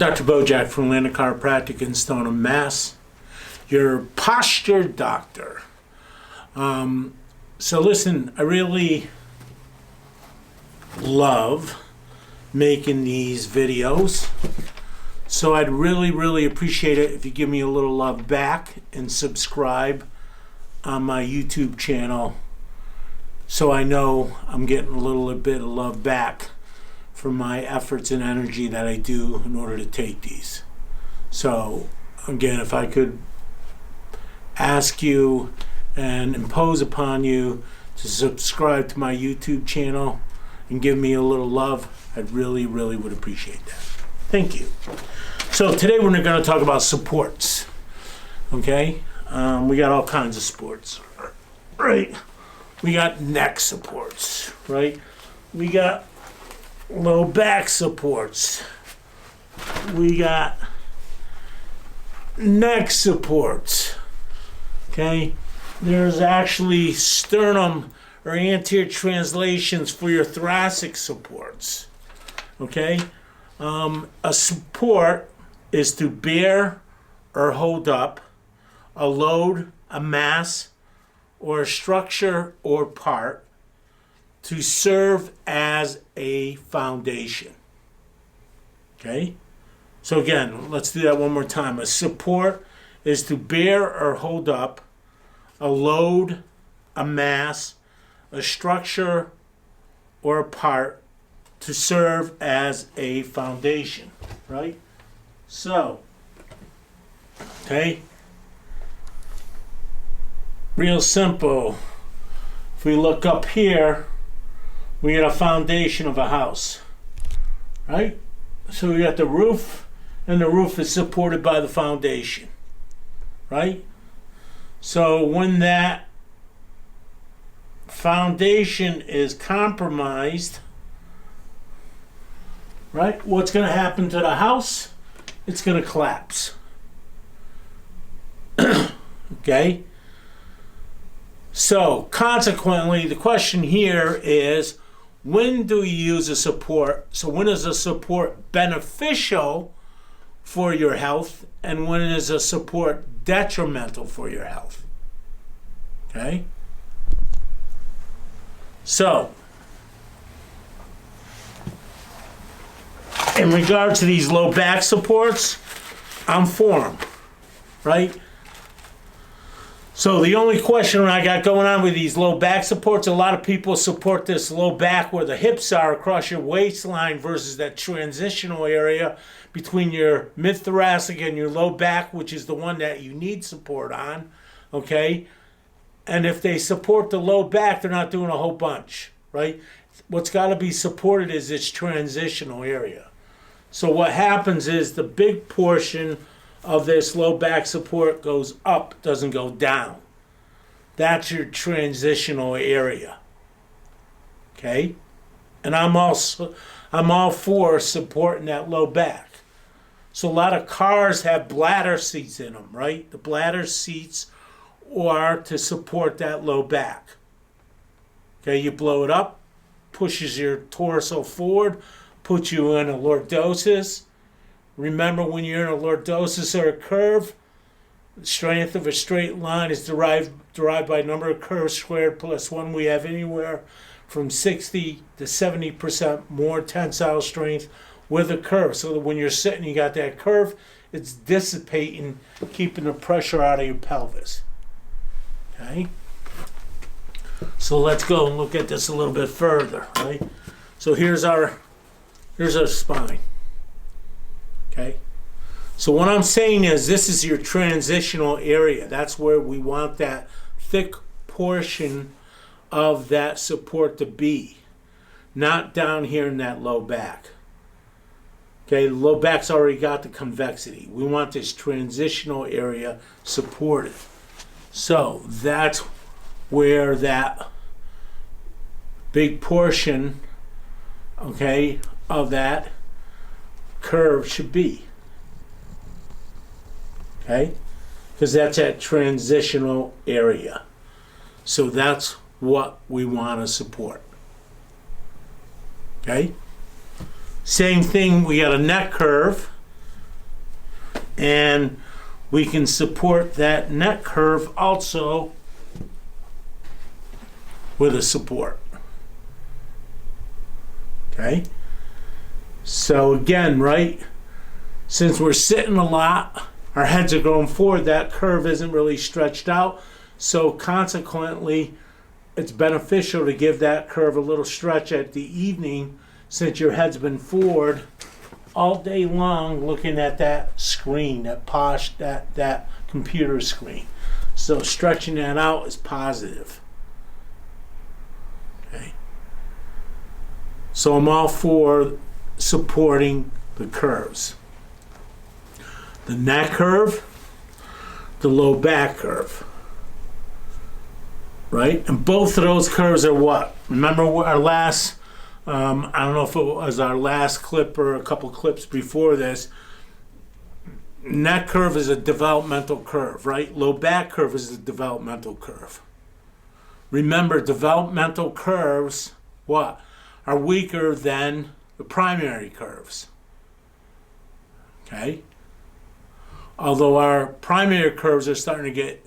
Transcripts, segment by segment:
Dr. Bodzioch from Atlantic Chiropractic in Stoneham, Mass. Your posture doctor. So listen, I really love making these videos. So I'd really appreciate it if you give me a little love back and subscribe on my YouTube channel so I know I'm getting a little bit of love back for my efforts and energy that I do in order to take these. So again, if I could ask you and impose upon you to subscribe to my YouTube channel and give me a little love, I'd really would appreciate that. Thank you. So today we're going to talk about supports. Okay? We got all kinds of supports, right? We got neck supports, right? We got low back supports. We got neck supports. Okay? There's actually sternum or anterior translations for your thoracic supports. Okay? A support is to bear or hold up a load, a mass, or a structure or part to serve as a foundation. Okay? So again, let's do that one more time. A support is to bear or hold up a load, a mass, a structure, or a part to serve as a foundation, right? So, okay, real simple. If we look up here, we get a foundation of a house, right? So we got the roof, and the roof is supported by the foundation, right? So when that foundation is compromised, right, what's going to happen to the house? It's going to collapse. Okay? So consequently, the question here is, when do you use a support? So when is a support beneficial for your health, and when is a support detrimental for your health? Okay? So, in regard to these low back supports, I'm for them, right? So the only question I got going on with these low back supports, a lot of people support this low back where the hips are across your waistline versus that transitional area between your mid-thoracic and your low back, which is the one that you need support on, okay? And if they support the low back, they're not doing a whole bunch, right? What's got to be supported is this transitional area. So what happens is the big portion of this low back support goes up, doesn't go down. That's your transitional area. Okay? And I'm all for supporting that low back. So a lot of cars have bladder seats in them, right? The bladder seats are to support that low back. Okay, you blow it up, pushes your torso forward, puts you in a lordosis. Remember, when you're in a lordosis or a curve, the strength of a straight line is derived by number of curves squared plus 1. We have anywhere from 60 to 70% more tensile strength with a curve. So that when you're sitting, you got that curve, it's dissipating, keeping the pressure out of your pelvis. Okay? So let's go and look at this a little bit further, right? So here's our spine. Okay? So what I'm saying is, this is your transitional area. That's where we want that thick portion of that support to be. Not down here in that low back. Okay, the low back's already got the convexity. We want this transitional area supported. So that's where that big portion, okay, of that curve should be. Okay? Because that's that transitional area. So that's what we want to support. Okay? Same thing, we got a neck curve. And we can support that neck curve also with a support. Okay? So again, right? Since we're sitting a lot, our heads are going forward, that curve isn't really stretched out. So consequently, it's beneficial to give that curve a little stretch at the evening, since your head's been forward all day long looking at that screen, that computer screen. So stretching that out is positive. Okay. So I'm all for supporting the curves. The neck curve, the low back curve. Right? And both of those curves are what? Remember our last, I don't know if it was our last clip or a couple clips before this. Neck curve is a developmental curve, right? Low back curve is a developmental curve. Remember, developmental curves, what? Are weaker than the primary curves. Okay? Although our primary curves are starting to get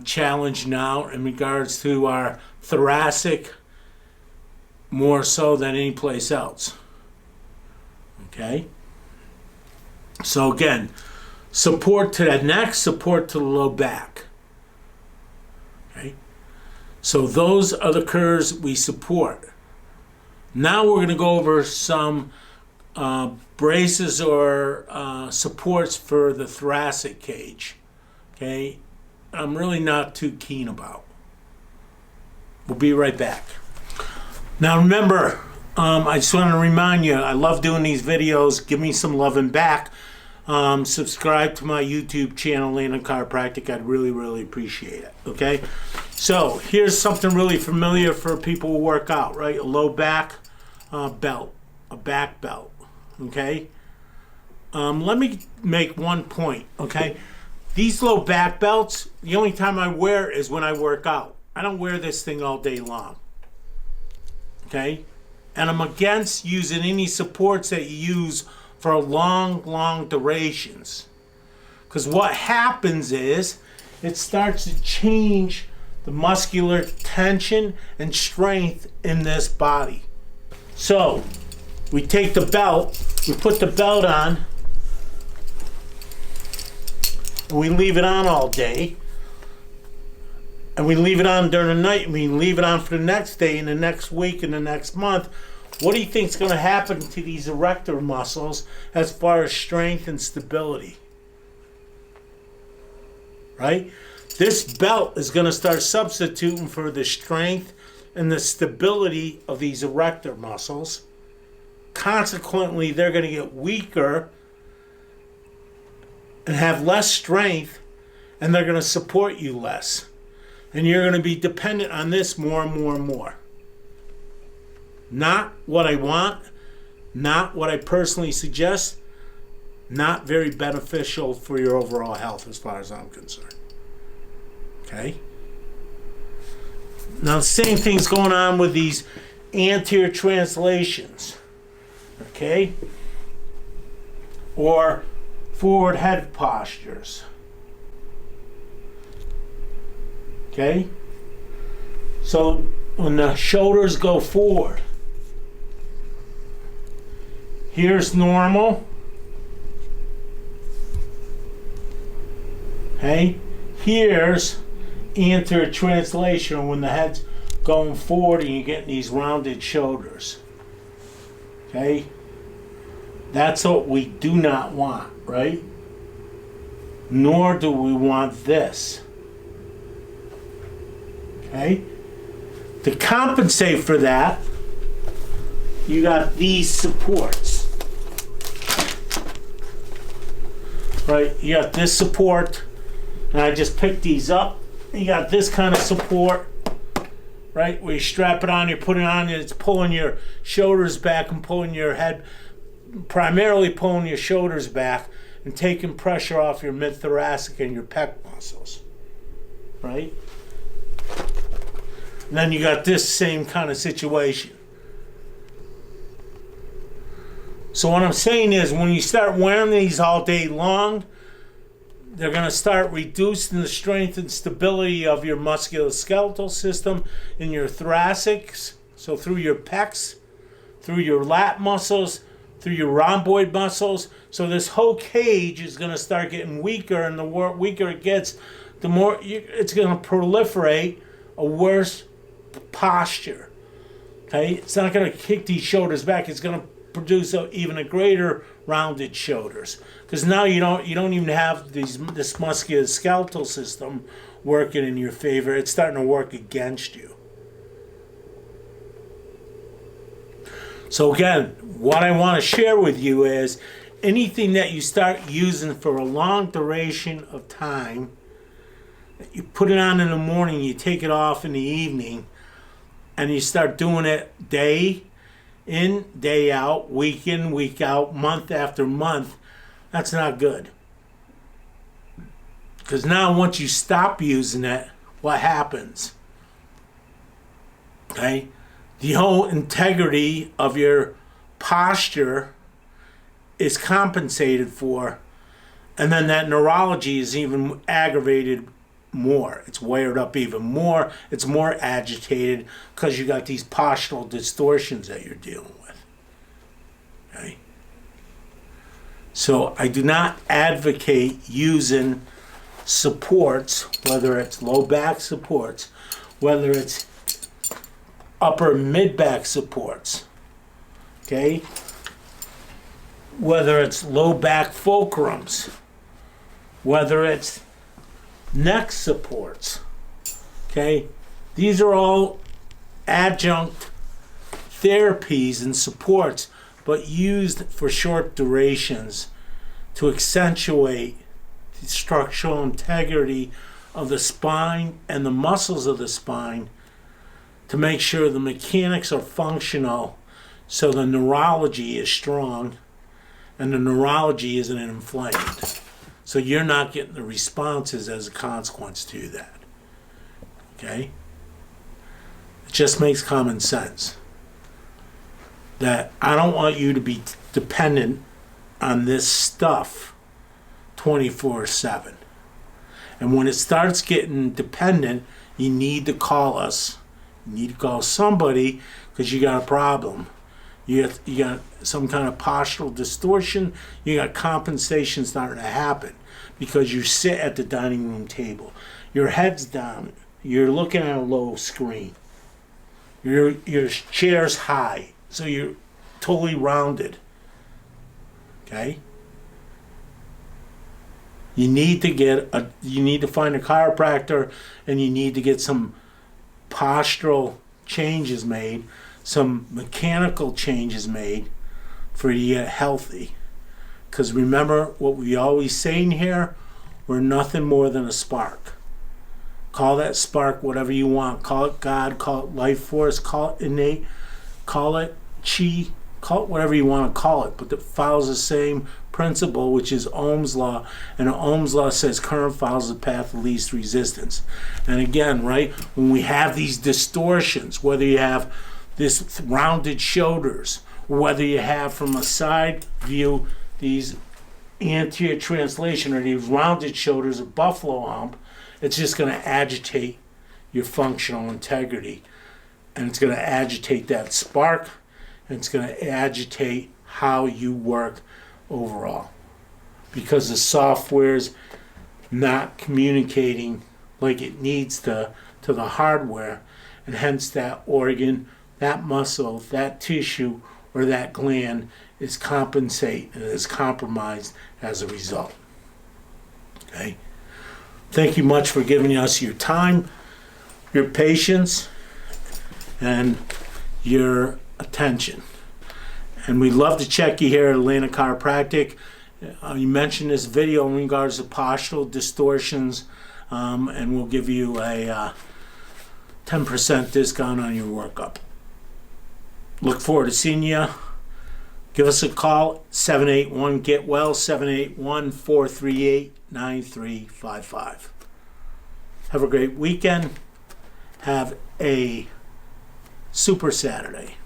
challenged now in regards to our thoracic, more so than any place else. Okay? So again, support to the neck, support to the low back. Okay? So those are the curves we support. Now we're going to go over some braces or supports for the thoracic cage. Okay? I'm really not too keen about. We'll be right back. Now remember, I just want to remind you, I love doing these videos. Give me some loving back. Subscribe to my YouTube channel, Untitled Chiropractic. I'd really, really appreciate it. Okay? So here's something really familiar for people who work out, right? A low back belt, a back belt. Okay? Let me make one point, okay? These low back belts, the only time I wear is when I work out. I don't wear this thing all day long. Okay? And I'm against using any supports that you use for long durations. Because what happens is it starts to change the muscular tension and strength in this body. So, we take the belt, we put the belt on, and we leave it on all day, and we leave it on during the night, and we leave it on for the next day and the next week and the next month. What do you think is going to happen to these erector muscles as far as strength and stability? Right? This belt is going to start substituting for the strength and the stability of these erector muscles. Consequently, they're going to get weaker and have less strength, and they're going to support you less. And you're going to be dependent on this more and more and more. Not what I want, not what I personally suggest, not very beneficial for your overall health as far as I'm concerned. Okay? Now the same thing's going on with these anterior translations. Okay? Or forward head postures. Okay? So when the shoulders go forward, here's normal. Okay? Here's anterior translation when the head's going forward and you're getting these rounded shoulders. Okay? That's what we do not want, right? Nor do we want this. Okay? To compensate for that, you got these supports. Right? You got this support, and I just picked these up. You got this kind of support, right? Where you strap it on, you put it on, and it's pulling your shoulders back and pulling your head, primarily pulling your shoulders back and taking pressure off your mid-thoracic and your pec muscles, right? And then you got this same kind of situation. So what I'm saying is, when you start wearing these all day long, they're going to start reducing the strength and stability of your musculoskeletal system in your thoracics. So through your pecs, through your lat muscles, through your rhomboid muscles. So this whole cage is going to start getting weaker, and the weaker it gets, the more it's going to proliferate a worse posture. Okay, it's not going to kick these shoulders back. It's going to produce even a greater rounded shoulders, because now you don't even have this musculoskeletal system working in your favor. It's starting to work against you. So again, what I want to share with you is anything that you start using for a long duration of time, you put it on in the morning, you take it off in the evening, and you start doing it day in, day out, week in, week out, month after month, that's not good. Because now once you stop using it, what happens? Okay? The whole integrity of your posture is compensated for, and then that neurology is even aggravated more. It's wired up even more. It's more agitated because you got these postural distortions that you're dealing with. Okay? So I do not advocate using supports, whether it's low back supports, whether it's upper mid-back supports, okay? Whether it's low back fulcrums, whether it's neck supports, okay? These are all adjunct therapies and supports, but used for short durations to accentuate the structural integrity of the spine and the muscles of the spine, to make sure the mechanics are functional, so the neurology is strong and the neurology isn't inflamed. So you're not getting the responses as a consequence to that. Okay? It just makes common sense that I don't want you to be dependent on this stuff 24/7. And when it starts getting dependent, you need to call us. You need to call somebody, because you got a problem. You got some kind of postural distortion. You got compensation starting to happen because you sit at the dining room table. Your head's down. You're looking at a low screen. Your chair's high, so you're totally rounded. Okay? You need to find a chiropractor, and you need to get some postural changes made, some mechanical changes made for you to get healthy. Because remember what we always say in here, we're nothing more than a spark. Call that spark whatever you want. Call it God, call it life force, call it innate, call it chi, call it whatever you want to call it, but it follows the same principle, which is Ohm's law, and Ohm's law says current follows the path of least resistance. And again, right, when we have these distortions, whether you have this rounded shoulders, whether you have from a side view these anterior translation or these rounded shoulders, a buffalo hump, it's just going to agitate your functional integrity, and it's going to agitate that spark, and it's going to agitate how you work overall, because the software's not communicating like it needs to the hardware, and hence that organ, that muscle, that tissue, or that gland is compromised as a result. Okay? Thank you much for giving us your time, your patience, and your attention. And we'd love to check you here at Atlantic Chiropractic. You mentioned this video in regards to postural distortions, and we'll give you a 10% discount on your workup. Look forward to seeing you. Give us a call, 781-GET-WELL, 781-438-9355. Have a great weekend. Have a super Saturday.